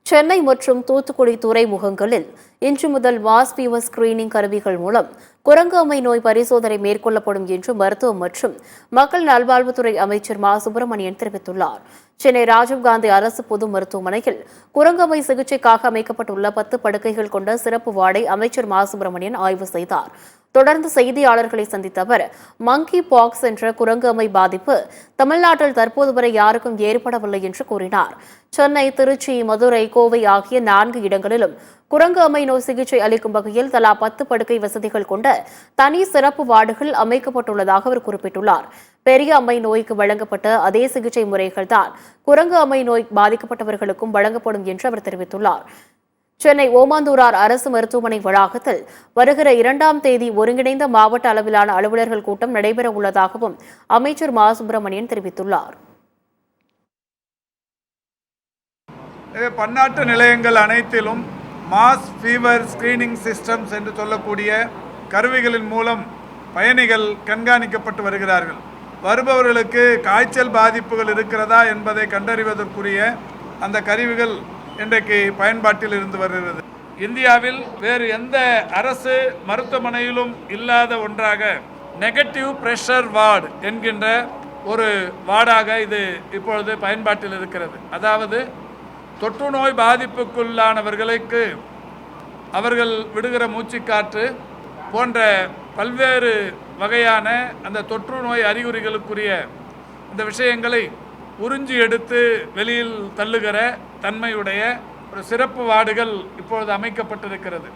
சென்னை மற்றும் தூத்துக்குடி துறைமுகங்களில் இன்று முதல் மாஸ் ஃபீவர் ஸ்கிரீனிங் கருவிகள் மூலம் குரங்கு அம்மை நோய் பரிசோதனை மேற்கொள்ளப்படும் என்று மருத்துவம் மற்றும் மக்கள் நல்வாழ்வுத்துறை அமைச்சர் மா சுப்பிரமணியன் தெரிவித்துள்ளார். சென்னை ராஜீவ்காந்தி அரசு பொது மருத்துவமனையில் குரங்கம்மை சிகிச்சைக்காக அமைக்கப்பட்டுள்ள 10 படுக்கைகள் கொண்ட சிறப்பு வார்டை அமைச்சர் மா சுப்பிரமணியன் ஆய்வு செய்தார். தொடர்ந்து செய்தியாளர்களை சந்தித்த அவர், மங்கி பாக்ஸ் என்ற குரங்கு அம்மை பாதிப்பு தமிழ்நாட்டில் தற்போது வரை யாருக்கும் ஏற்படவில்லை என்று கூறினார். சென்னை, திருச்சி, மதுரை, கோவை ஆகிய 4 இடங்களிலும் குரங்கு அம்மை நோய் சிகிச்சை அளிக்கும் வகையில் தலா 10 படுக்கை வசதிகள் கொண்ட தனி சிறப்பு வார்டுகள் அமைக்கப்பட்டுள்ளதாக அவர் குறிப்பிட்டுள்ளார். பெரிய அம்மை நோய்க்கு வழங்கப்பட்ட அதே சிகிச்சை முறைகள்தான் குரங்கு அம்மை நோய் பாதிக்கப்பட்டவர்களுக்கும் வழங்கப்படும் என்று அவர் தெரிவித்துள்ளார். சென்னை ஓமாந்தூரார் அரசு மருத்துவமனை வளாகத்தில் வருகிற 2ஆம் தேதி ஒருங்கிணைந்த மாவட்ட அளவிலான அலுவலர்கள் கூட்டம் நடைபெற உள்ளதாகவும் அமைச்சர் மா சுப்பிரமணியன் தெரிவித்துள்ளார். பன்னாட்டு நிலையங்கள் அனைத்திலும் மாஸ் ஃபீவர் ஸ்கிரீனிங் சிஸ்டம்ஸ் என்று சொல்லக்கூடிய கருவிகளின் மூலம் பயணிகள் கண்காணிக்கப்பட்டு வருகிறார்கள். வருபவர்களுக்கு காய்ச்சல் பாதிப்புகள் இருக்கிறதா என்பதை கண்டறிவதற்குரிய அந்த கருவிகள் இன்றைக்கு பயன்பாட்டில் இருந்து வருகிறது. இந்தியாவில் வேறு எந்த அரசு மருத்துவமனையிலும் இல்லாத ஒன்றாக நெகட்டிவ் பிரஷர் வார்டு என்கின்ற ஒரு வார்டாக இது இப்பொழுது பயன்பாட்டில் இருக்கிறது. அதாவது தொற்று நோய் பாதிப்புக்குள்ளானவர்களுக்கு அவர்கள் விடுகிற மூச்சுக்காற்று போன்ற பல்வேறு வகையான அந்த தொற்று நோய் அறிகுறிகளுக்குரிய இந்த விஷயங்களை உறிஞ்சி எடுத்து வெளியில் தள்ளுகிற தன்மையுடைய ஒரு சிறப்பு வார்டுகள் இப்பொழுது அமைக்கப்பட்டிருக்கிறது.